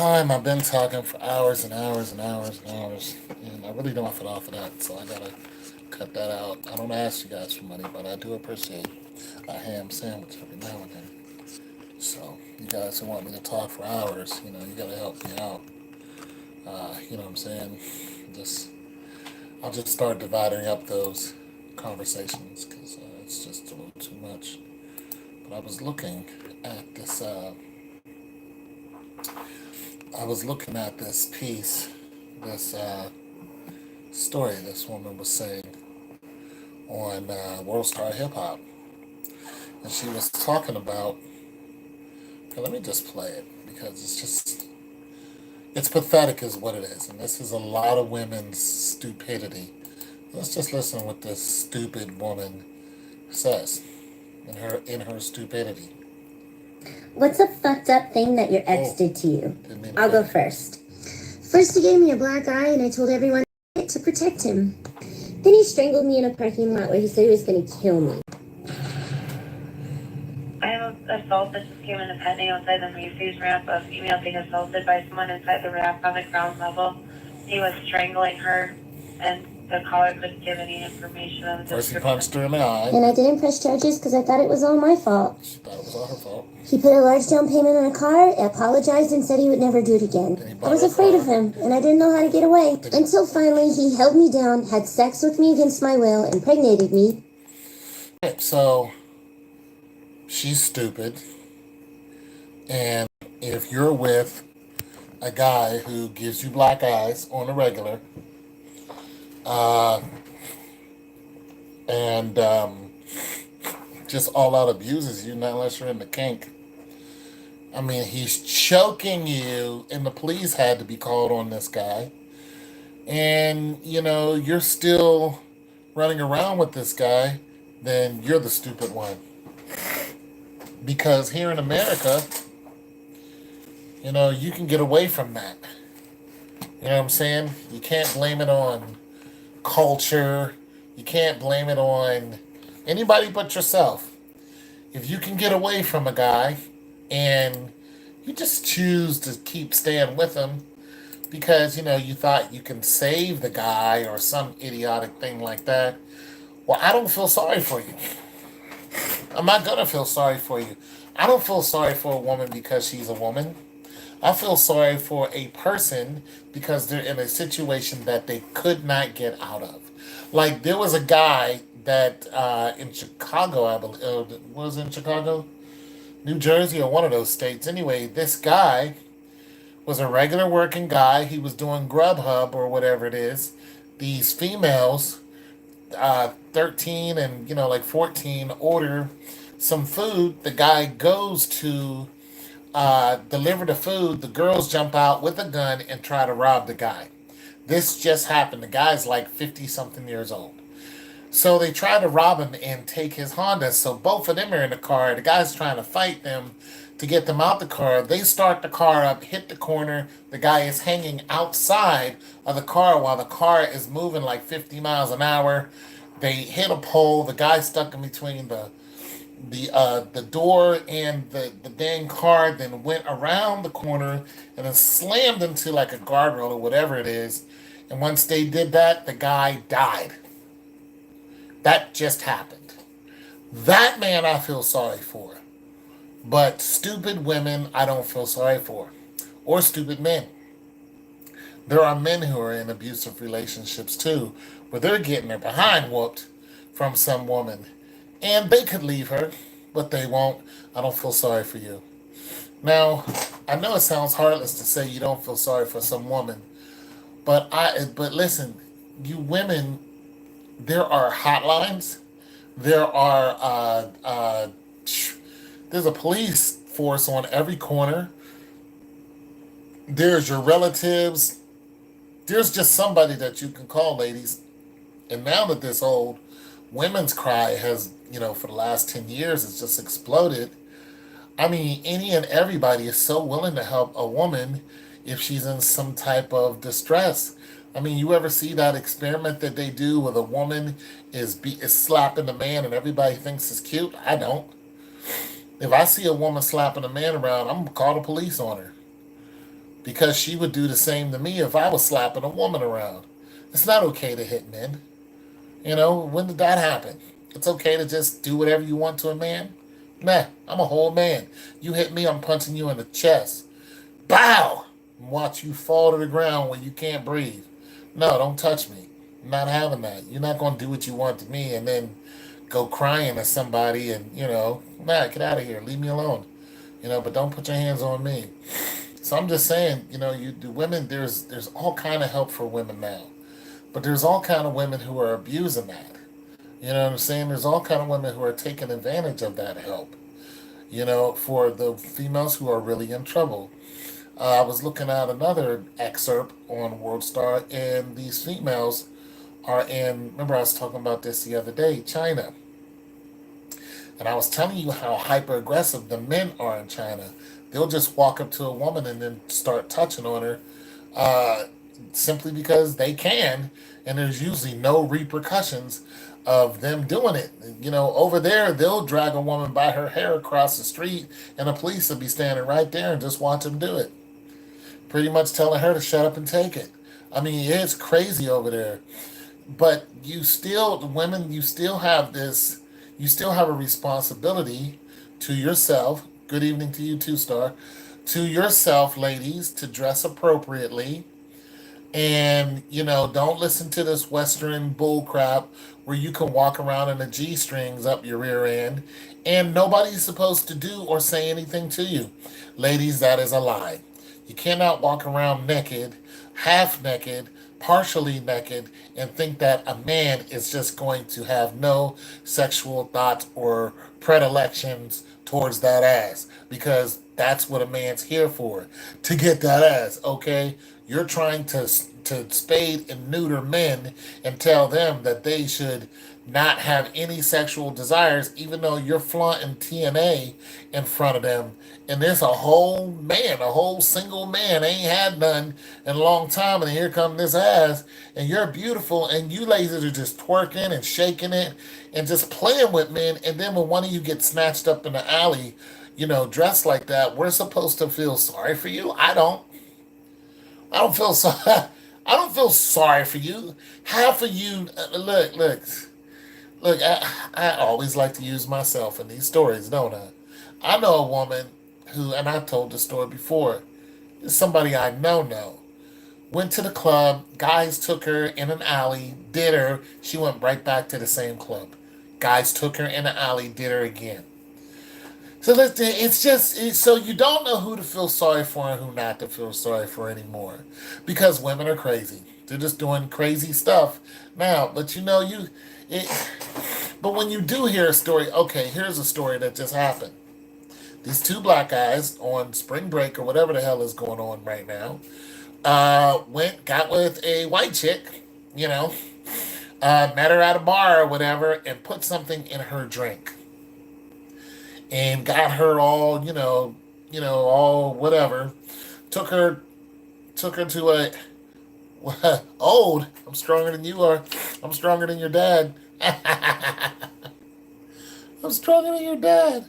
time, I've been talking for hours and hours and hours and hours, and I really don't fit off of that, so I gotta cut that out. I don't ask you guys for money, but I do appreciate a ham sandwich every now and then. So, you guys who want me to talk for hours, you gotta help me out. You know what I'm saying? Just, I'll just start dividing up those conversations because it's just a little too much. But at this. I was looking at this piece, this story this woman was saying on World Star Hip Hop, and she was talking about. Okay, let me just play it because it's pathetic, is what it is, and this is a lot of women's stupidity. Let's just listen to what this stupid woman says in her stupidity. What's a fucked up thing that your ex Oh, did to you? didn't mean to I'll play go it. first. First, he gave me a black eye, and I told everyone to protect him. Then he strangled me in a parking lot where he said he was going to kill me. I have a assault that just came in pending outside the Macy's ramp, a female being assaulted by someone inside the ramp on the ground level. He was strangling her, and the caller couldn't give any information on the First, he description. punched her in the eye. And I didn't press charges because I thought it was all my fault. She thought it was all her fault. He put a large down payment on a car, apologized, and said he would never do it again. Then he I bought was her a afraid car. of him, and I didn't know how to get away. Until finally, he held me down, had sex with me against my will, impregnated me. Okay, so she's stupid, and if you're with a guy who gives you black eyes on a regular, uh, and just all out abuses you, not unless you're in the kink. I mean, he's choking you, and the police had to be called on this guy. And, you're still running around with this guy, then you're the stupid one. Because here in America, you can get away from that. You know what I'm saying? You can't blame it on culture. You can't blame it on anybody but yourself. If you can get away from a guy and you just choose to keep staying with him because, you thought you can save the guy or some idiotic thing like that, well, I don't feel sorry for you. I'm not going to feel sorry for you. I don't feel sorry for a woman because she's a woman. I feel sorry for a person because they're in a situation that they could not get out of. Like, there was a guy that in Chicago, I believe, was it in Chicago? New Jersey, or one of those states. Anyway, this guy was a regular working guy. He was doing Grubhub or whatever it is. These females, 13 and, like 14, order some food. The guy goes to deliver the food. The girls jump out with a gun and try to rob the guy. This just happened. The guy's like 50 something years old. So they try to rob him and take his Honda. So both of them are in the car. The guy's trying to fight them to get them out the car. They start the car up, hit the corner. The guy is hanging outside of the car while the car is moving like 50 miles an hour. They hit a pole. The guy stuck in between the door and the dang car, then went around the corner and then slammed into like a guardrail or whatever it is. And once they did that, the guy died. That just happened. That man I feel sorry for. But stupid women I don't feel sorry for. Or stupid men. There are men who are in abusive relationships too, where they're getting their behind whooped from some woman. And they could leave her, but they won't. I don't feel sorry for you. Now, I know it sounds heartless to say you don't feel sorry for some woman, but listen, you women, there are hotlines. There are there's a police force on every corner. There's your relatives. There's just somebody that you can call, ladies. And now that this old women's cry has, for the last 10 years, it's just exploded. I mean, any and everybody is so willing to help a woman if she's in some type of distress. I mean, you ever see that experiment that they do where the woman is slapping the man and everybody thinks it's cute? I don't. If I see a woman slapping a man around, I'm gonna call the police on her. because she would do the same to me if I was slapping a woman around. It's not okay to hit men. You know, when did that happen? It's okay to just do whatever you want to a man? Nah, I'm a whole man. You hit me, I'm punching you in the chest. Bow! And watch you fall to the ground when you can't breathe. No, don't touch me. I'm not having that. You're not going to do what you want to me and then go crying to somebody and, nah, get out of here. Leave me alone. But don't put your hands on me. So I'm just saying, you do women, there's all kind of help for women now. But there's all kind of women who are abusing that. You know what I'm saying? There's all kind of women who are taking advantage of that help. For the females who are really in trouble. I was looking at another excerpt on World Star, and these females are in. Remember, I was talking about this the other day, China, and I was telling you how hyper aggressive the men are in China. They'll just walk up to a woman and then start touching on her, uh, simply because they can, and there's usually no repercussions of them doing it. Over there, they'll drag a woman by her hair across the street, and the police will be standing right there and just watch them do it, pretty much telling her to shut up and take it. I mean, it's crazy over there. But the women, you still have a responsibility to yourself. Good evening to you too, Star. To yourself, ladies, to dress appropriately. And, don't listen to this Western bull crap where you can walk around in the G strings up your rear end and nobody's supposed to do or say anything to you. Ladies, that is a lie. You cannot walk around naked, half naked, partially naked, and think that a man is just going to have no sexual thoughts or predilections towards that ass, because that's what a man's here for, to get that ass, okay? You're trying to spade and neuter men and tell them that they should not have any sexual desires, even though you're flaunting TNA in front of them. And there's a whole single man, ain't had none in a long time, and here come this ass, and you're beautiful, and you ladies are just twerking and shaking it and just playing with men. And then when one of you gets snatched up in the alley, dressed like that, we're supposed to feel sorry for you. I don't feel sorry. I don't feel sorry for you. Half of you, look. I always like to use myself in these stories, don't I? I know a woman who, and I've told the story before. It's somebody I know. Went to the club. Guys took her in an alley, did her. She went right back to the same club. Guys took her in the alley, did her again. So so you don't know who to feel sorry for and who not to feel sorry for anymore, because women are crazy. They're just doing crazy stuff now. But but when you do hear a story, okay, here's a story that just happened. These two black guys on spring break or whatever the hell is going on right now, got with a white chick, met her at a bar or whatever, and put something in her drink and got her all, all whatever. Took her to a old. I'm stronger than you are. I'm stronger than your dad. I'm stronger than your dad.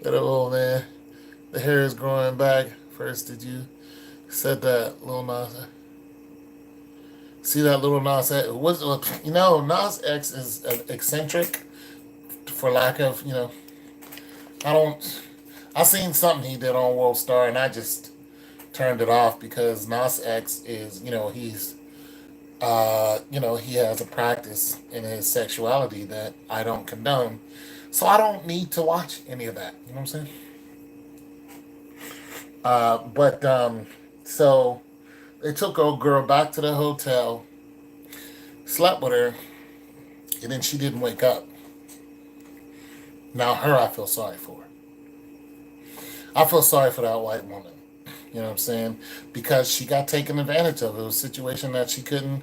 That old man. The hair is growing back. First, did you said that, Lil Nas? See that Lil Nas X? Nas X is eccentric, for lack of, I don't. I seen something he did on World Star, and I just turned it off because Nas X is, he has a practice in his sexuality that I don't condone, so I don't need to watch any of that. You know what I'm saying? So they took old girl back to the hotel, slept with her, and then she didn't wake up. Now her, I feel sorry for. I feel sorry for that white woman. You know what I'm saying? Because she got taken advantage of. It was a situation that she couldn't.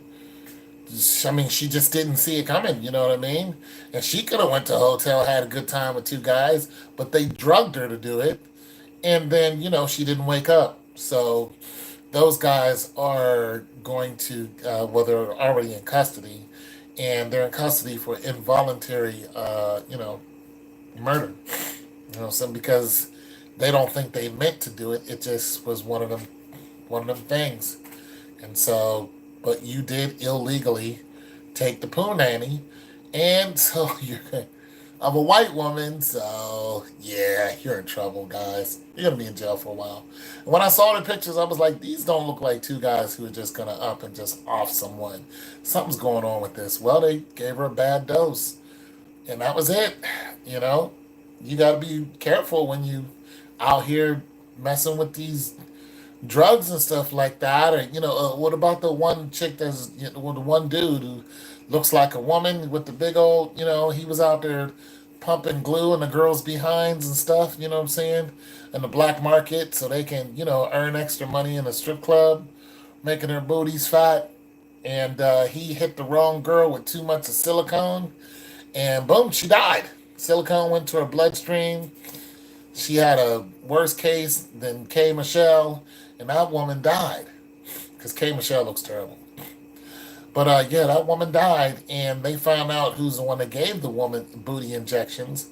I mean, she just didn't see it coming. You know what I mean? And she could have went to a hotel, had a good time with two guys, but they drugged her to do it, and then she didn't wake up. So those guys are going to, well, they're already in custody, and they're in custody for involuntary, murder. So because they don't think they meant to do it, it just was one of them one of them things. And so, but you did illegally take the poo nanny, and so you're of a white woman, so yeah, you're in trouble, guys. You're gonna be in jail for a while. And when I saw the pictures, I was like, these don't look like two guys who are just gonna up and just off someone. Something's going on with this. Well, they gave her a bad dose, and that was it. You know, you gotta be careful when you out here messing with these drugs and stuff like that. Or what about the one chick that's well, the one dude who looks like a woman with the big old, he was out there pumping glue in the girls' behinds and stuff. You know what I'm saying? In the black market, so they can earn extra money in a strip club, making their booties fat. And he hit the wrong girl with too much of silicone, and boom, she died. Silicone went to her bloodstream. She had a worse case than K. Michelle, and that woman died because K. Michelle looks terrible. But yeah, that woman died, and they found out who's the one that gave the woman booty injections,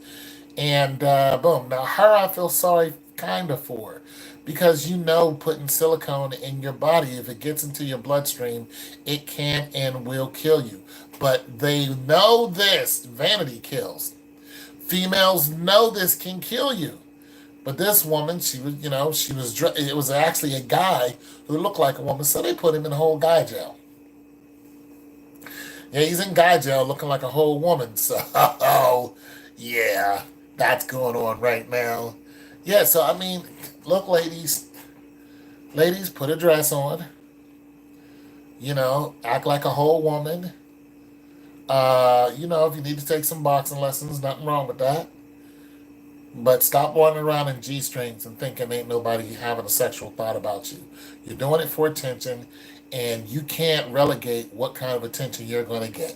and boom. Now her, I feel sorry kind of for, because putting silicone in your body, if it gets into your bloodstream, it can and will kill you. But they know this vanity kills. Females know this can kill you. But this woman, she was, it was actually a guy who looked like a woman, so they put him in a whole guy jail. Yeah, he's in guy jail looking like a whole woman. So, yeah, that's going on right now. Yeah, so, I mean, look, ladies, put a dress on. Act like a whole woman. If you need to take some boxing lessons, nothing wrong with that. But stop running around in G-strings and thinking ain't nobody having a sexual thought about you. You're doing it for attention, and you can't relegate what kind of attention you're going to get.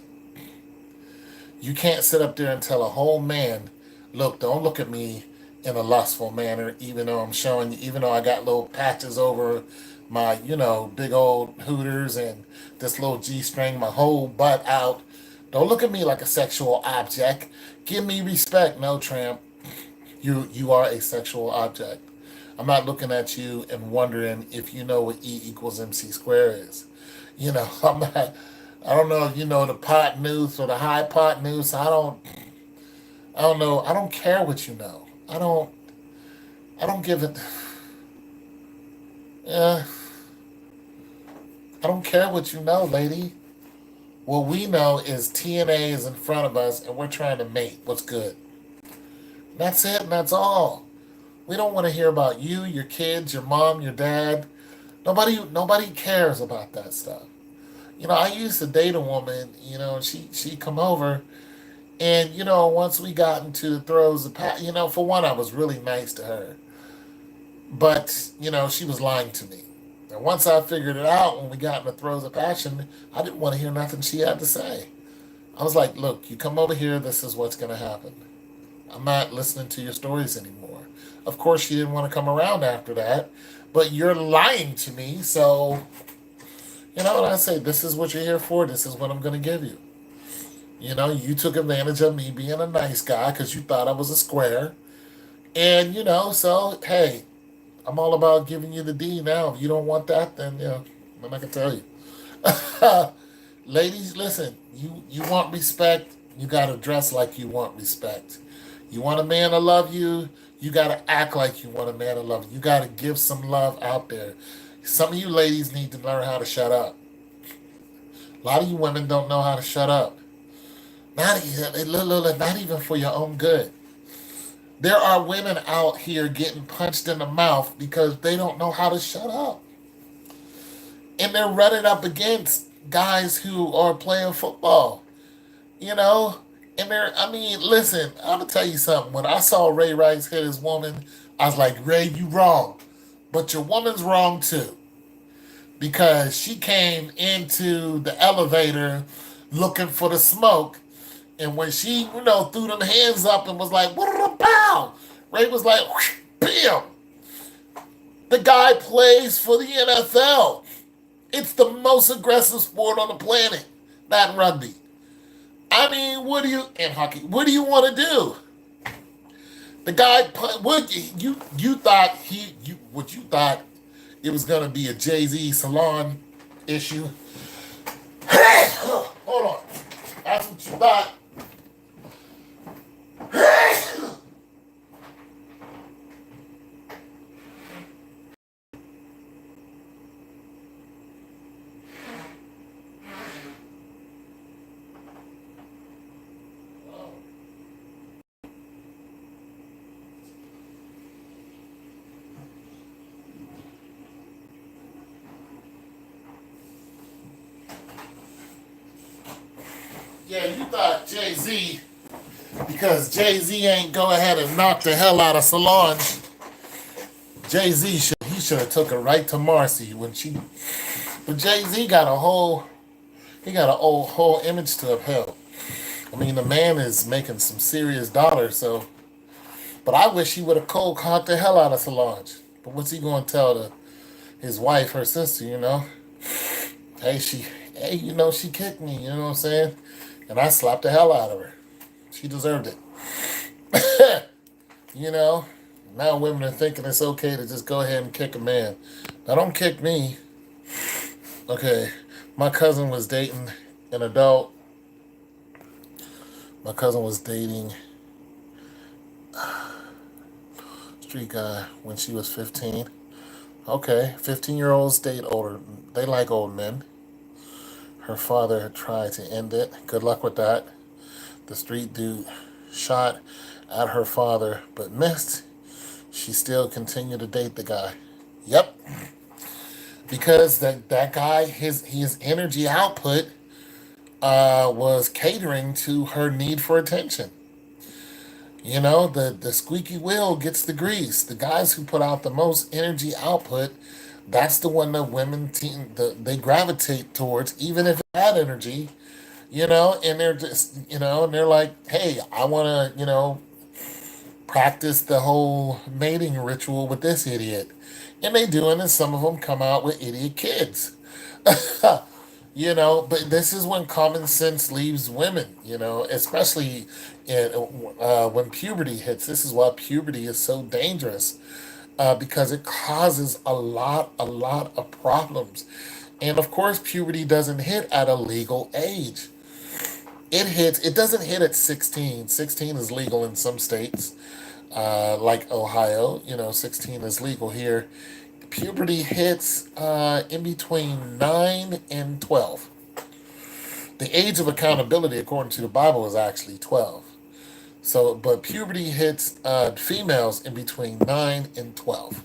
You can't sit up there and tell a whole man, look, don't look at me in a lustful manner, even though I'm showing you, even though I got little patches over my, big old hooters and this little G-string, my whole butt out. Don't look at me like a sexual object. Give me respect. No, tramp. You are a sexual object. I'm not looking at you and wondering if you know what E equals MC square is. I'm not, I don't know if you know the pot noose or the high pot noose. I don't know. I don't care what you know. I don't give it. Yeah. I don't care what you know, lady. What we know is TNA is in front of us and we're trying to mate what's good. That's it, and that's all. We don't want to hear about you, your kids, your mom, your dad. Nobody cares about that stuff. I used to date a woman, and she come over, and once we got into the throes of for one, I was really nice to her, but she was lying to me. And once I figured it out, when we got in the throes of passion, I didn't want to hear nothing she had to say. I was like, look, you come over here, this is what's going to happen. I'm not listening to your stories anymore. Of course, she didn't want to come around after that, but you're lying to me, so, what I say, this is what you're here for, this is what I'm going to give you. You took advantage of me being a nice guy because you thought I was a square, and, so, hey, I'm all about giving you the D now. If you don't want that, then, I'm not going to tell you. Ladies, listen, you want respect, you got to dress like you want respect. You want a man to love you, you got to act like you want a man to love you. You got to give some love out there. Some of you ladies need to learn how to shut up. A lot of you women don't know how to shut up. Not even for your own good. There are women out here getting punched in the mouth because they don't know how to shut up. And they're running up against guys who are playing football. And listen, I'm going to tell you something. When I saw Ray Rice hit his woman, I was like, Ray, you wrong. But your woman's wrong too. Because she came into the elevator looking for the smoke. And when she, threw them hands up and was like, what a pow! Ray was like, whoosh, bam! The guy plays for the NFL. It's the most aggressive sport on the planet, not rugby. And hockey, what do you want to do? The guy, what you thought it was gonna be a Jay-Z salon issue. Hold on. That's what you thought. Yeah, you thought Jay-Z, because Jay-Z ain't go ahead and knock the hell out of Solange. Jay-Z should have took her right to Marcy when she. But Jay-Z got a whole whole image to uphold. I mean, the man is making some serious dollars, so. But I wish he would have cold caught the hell out of Solange. But what's he going to tell his wife, her sister? Hey, she kicked me. You know what I'm saying? And I slapped the hell out of her. She deserved it. Now women are thinking it's okay to just go ahead and kick a man. Now don't kick me. Okay, my cousin was dating an adult. My cousin was dating a street guy when she was 15. Okay, 15-year-olds date older. They like old men. Her father tried to end it. Good luck with that. The street dude shot at her father but missed. She still continued to date the guy. Yep. Because that guy, his energy output was catering to her need for attention. The squeaky wheel gets the grease. The guys who put out the most energy output, that's the one that they gravitate towards, even if it had energy, and they're just, and they're like, hey, I want to, practice the whole mating ritual with this idiot. And they do, and then some of them come out with idiot kids. But this is when common sense leaves women, especially when puberty hits. This is why puberty is so dangerous, because it causes a lot of problems. And of course, puberty doesn't hit at a legal age. It doesn't hit at 16. 16 is legal in some states, like Ohio, 16 is legal here. Puberty hits in between 9 and 12. The age of accountability, according to the Bible, is actually 12. So, but puberty hits females in between 9 and 12.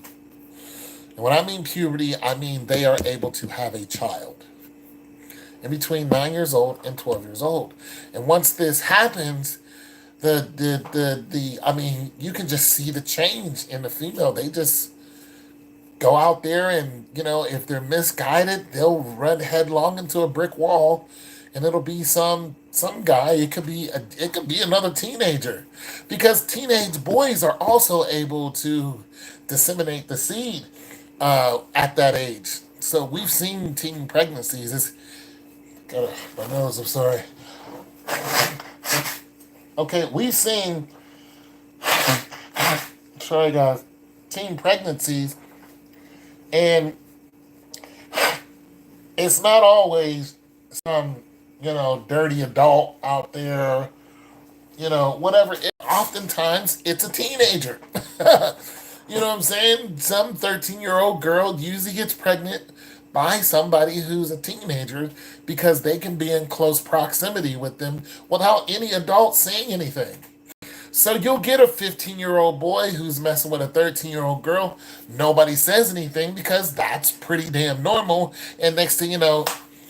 And when I mean puberty, I mean they are able to have a child in between 9 years old and 12 years old. And once this happens, you can just see the change in the female. They just go out there and, if they're misguided, they'll run headlong into a brick wall, and it'll be some guy. It could be another teenager, because teenage boys are also able to disseminate the seed at that age. So we've seen teen pregnancies. My nose, I'm sorry. Okay, we've seen, sorry guys, teen pregnancies, and it's not always some, dirty adult out there, whatever. Oftentimes, it's a teenager. You know what I'm saying? Some 13-year-old girl usually gets pregnant by somebody who's a teenager, because they can be in close proximity with them without any adult saying anything. So you'll get a 15-year-old boy who's messing with a 13-year-old girl. Nobody says anything, because that's pretty damn normal. And next thing you know,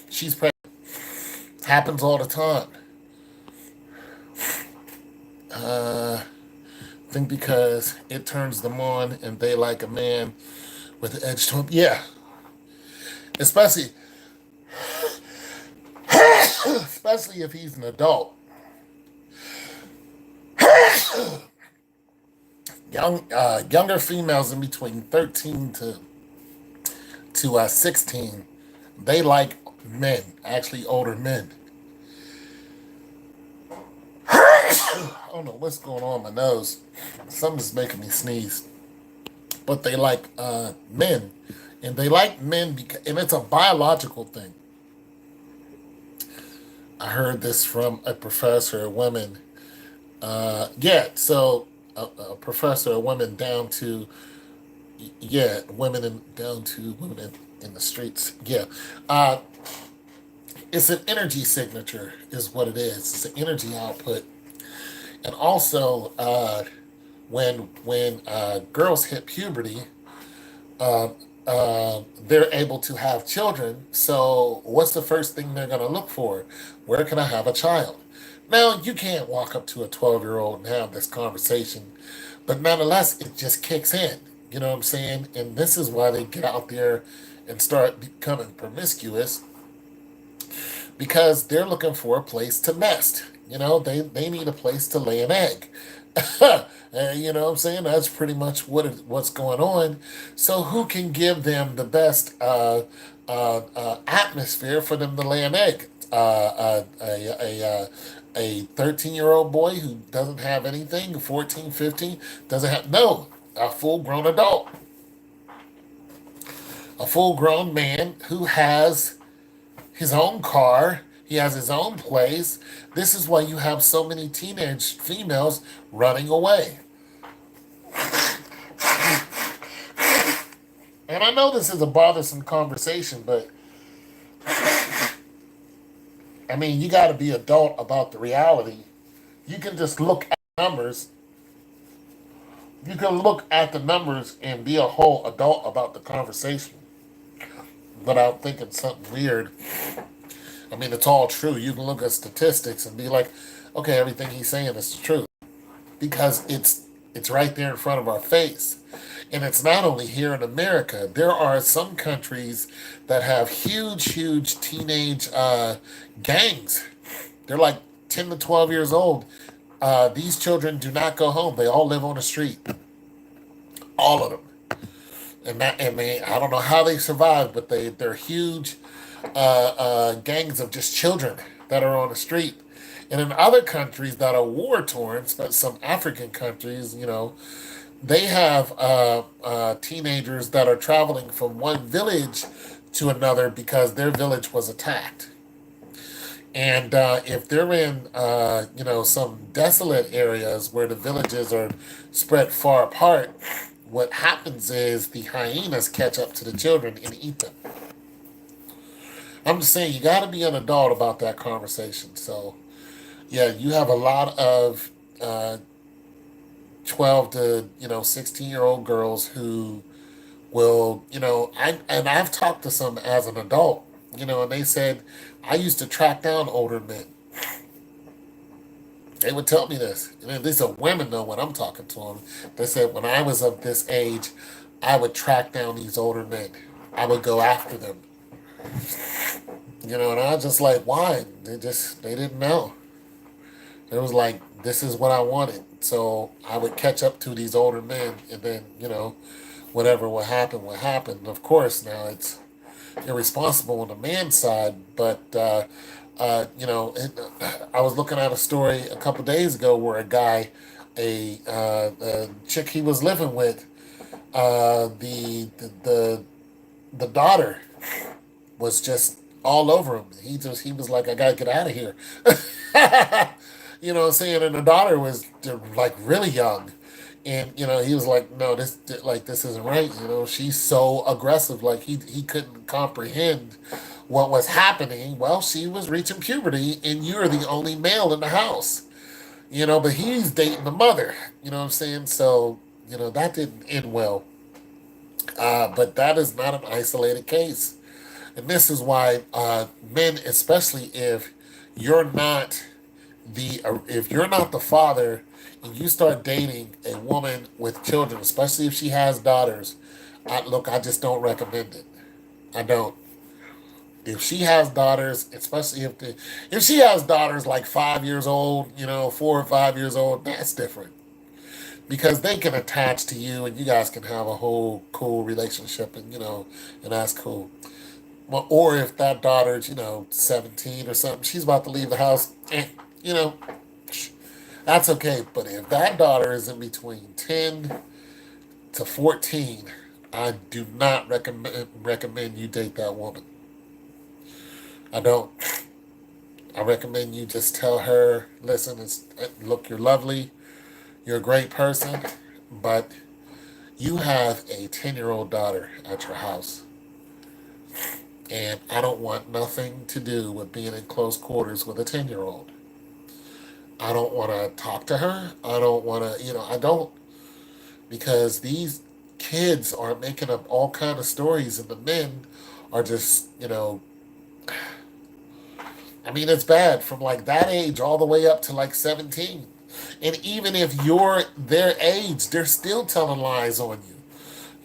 she's pregnant. Happens all the time. I think because it turns them on and they like a man with an edge to him. Yeah. Especially if he's an adult. Younger females in between 13 to 16, they like men, actually older men. I don't know what's going on in my nose. Something's making me sneeze. but they like men, and they like men because, and it's a biological thing. I heard this from a professor of women. Yeah, so a professor of women down to yeah, women down to women in the streets. Yeah, uh, it's an energy signature, is what it is. It's an energy output, and also when girls hit puberty, uh, they're able to have children. So, what's the first thing they're going to look for? Where can I have a child? Now, you can't walk up to a 12-year-old and have this conversation, but nonetheless, it just kicks in. You know what I'm saying? And this is why they get out there and start becoming promiscuous because they're looking for a place to nest. They need a place to lay an egg. You know what I'm saying? That's pretty much what's going on. So who can give them the best atmosphere for them to lay an egg? A 13-year-old boy who doesn't have anything, 14, 15, doesn't have, no, a full-grown adult. A full-grown man who has his own car, he has his own place. This is why you have so many teenage females running away. And I know this is a bothersome conversation, but I mean, you got to be adult about the reality. You can just look at numbers. You can look at the numbers and be a whole adult about the conversation without thinking something weird. I mean, it's all true. You can look at statistics and be like, okay, everything he's saying is true because it's right there in front of our face. And it's not only here in America. There are some countries that have huge teenage gangs. They're like 10 to 12 years old. These children do not go home. They all live on the street. All of them. And they, I don't know how they survive, but they're huge gangs of just children that are on the street. And in other countries that are war torn, some African countries, they have teenagers that are traveling from one village to another because their village was attacked. And if they're in, some desolate areas where the villages are spread far apart, what happens is the hyenas catch up to the children and eat them. I'm just saying, you got to be an adult about that conversation. So, yeah, you have a lot of 12 to 16-year-old girls who will I've talked to some as an adult, and they said I used to track down older men. They would tell me this, and these are women though when I'm talking to them. They said when I was of this age, I would track down these older men. I would go after them. And I was just like, why? They didn't know. It was like, this is what I wanted. So I would catch up to these older men, and then, whatever would happen, would happen. Of course, now it's irresponsible on the man's side, but, I was looking at a story a couple days ago where a guy, a chick he was living with, the daughter was just all over him. He was like, I gotta get out of here. You know what I'm saying? And the daughter was like really young. And, he was like, no, this isn't right. She's so aggressive. Like he couldn't comprehend what was happening. Well, she was reaching puberty and you're the only male in the house, but he's dating the mother, you know what I'm saying? So, that didn't end well. But that is not an isolated case. And this is why men, especially if you're not the father and you start dating a woman with children, especially if she has daughters, I just don't recommend it. I don't. If she has daughters, especially if she has daughters like 5 years old, 4 or 5 years old, that's different. Because they can attach to you and you guys can have a whole cool relationship and that's cool. Well, or if that daughter's, 17 or something, she's about to leave the house, you know, that's okay. But if that daughter is in between 10 to 14, I do not recommend you date that woman. I don't. I recommend you just tell her, listen, look, you're lovely, you're a great person, but you have a 10-year-old daughter at your house. And I don't want nothing to do with being in close quarters with a 10-year-old. I don't want to talk to her. I don't want to, I don't, because these kids are making up all kind of stories, and the men are just, I mean, it's bad from like that age all the way up to like 17. And even if you're their age, they're still telling lies on you.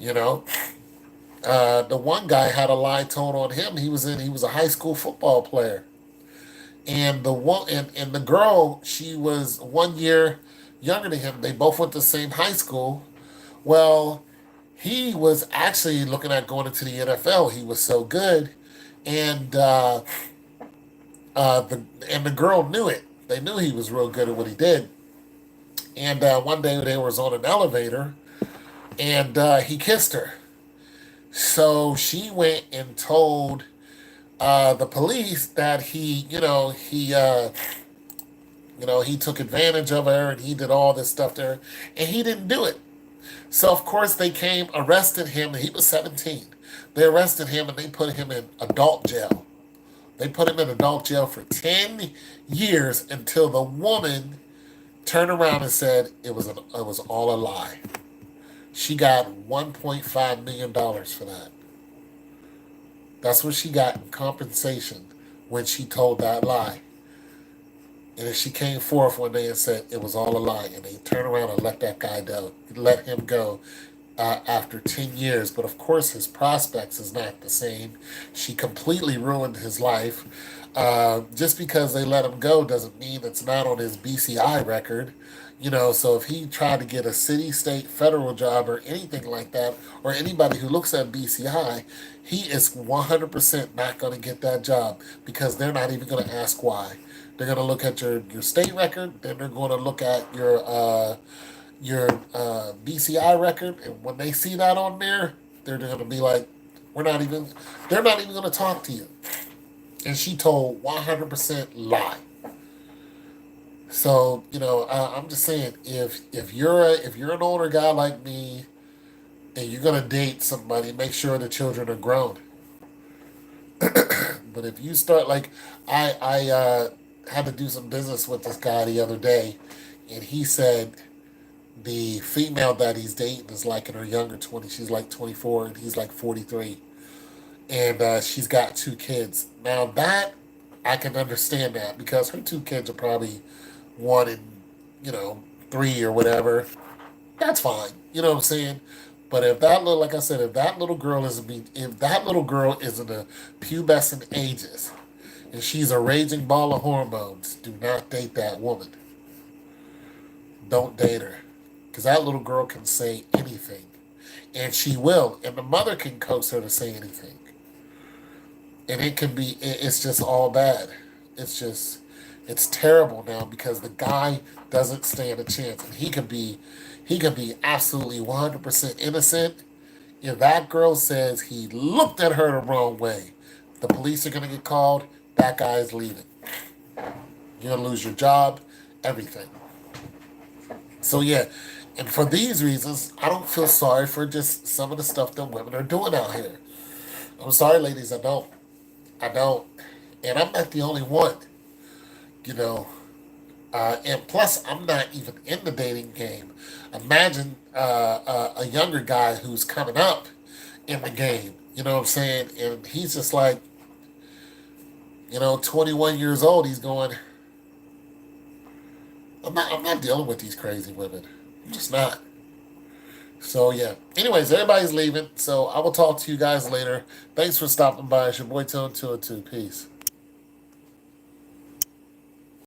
You know, the one guy had a lie told on him. He was a high school football player, and the girl, she was 1 year younger than him. They both went to the same high school. Well, he was actually looking at going into the NFL. He was so good, and the girl knew it. They knew he was real good at what he did. And one day they was on an elevator, and he kissed her. So she went and told the police that he took advantage of her, and he did all this stuff to her, and he didn't do it. So of course they came, arrested him. He was 17. They arrested him and they put him in adult jail. They put him in adult jail for 10 years until the woman turned around and said it was all a lie. She got $1.5 million for that. That's what she got in compensation when she told that lie. And then she came forth one day and said it was all a lie, and they turned around and let him go after 10 years. But of course, his prospects is not the same. She completely ruined his life. Just because they let him go doesn't mean it's not on his BCI record. So if he tried to get a city, state, federal job or anything like that, or anybody who looks at BCI, he is 100% not going to get that job, because they're not even going to ask why. They're going to look at your state record, then they're going to look at your BCI record, and when they see that on there, they're going to be like, they're not even going to talk to you. And she told 100% lie. So, I'm just saying, if you're an older guy like me and you're gonna date somebody, make sure the children are grown. But if you start I had to do some business with this guy the other day, and he said the female that he's dating is like in her younger 20s. She's like 24 and he's like 43, and she's got 2 kids. Now that I can understand that, because her 2 kids are probably 1 and 3 or whatever. That's fine. You know what I'm saying? But if that little, like I said, if that little girl is in the pubescent ages and she's a raging ball of hormones, do not date that woman. Don't date her, because that little girl can say anything, and she will, and the mother can coax her to say anything, and it's just all bad. It's terrible now, because the guy doesn't stand a chance, and he could be absolutely 100% innocent. If that girl says he looked at her the wrong way, the police are going to get called. That guy is leaving. You're going to lose your job, everything. So yeah, and for these reasons, I don't feel sorry for just some of the stuff that women are doing out here. I'm sorry, ladies, I don't. And I'm not the only one. And plus, I'm not even in the dating game. Imagine a younger guy who's coming up in the game. You know what I'm saying? And he's just like, 21 years old. He's going, I'm not dealing with these crazy women. I'm just not. So yeah. Anyways, everybody's leaving. So I will talk to you guys later. Thanks for stopping by. It's your boy Tone 202. Peace.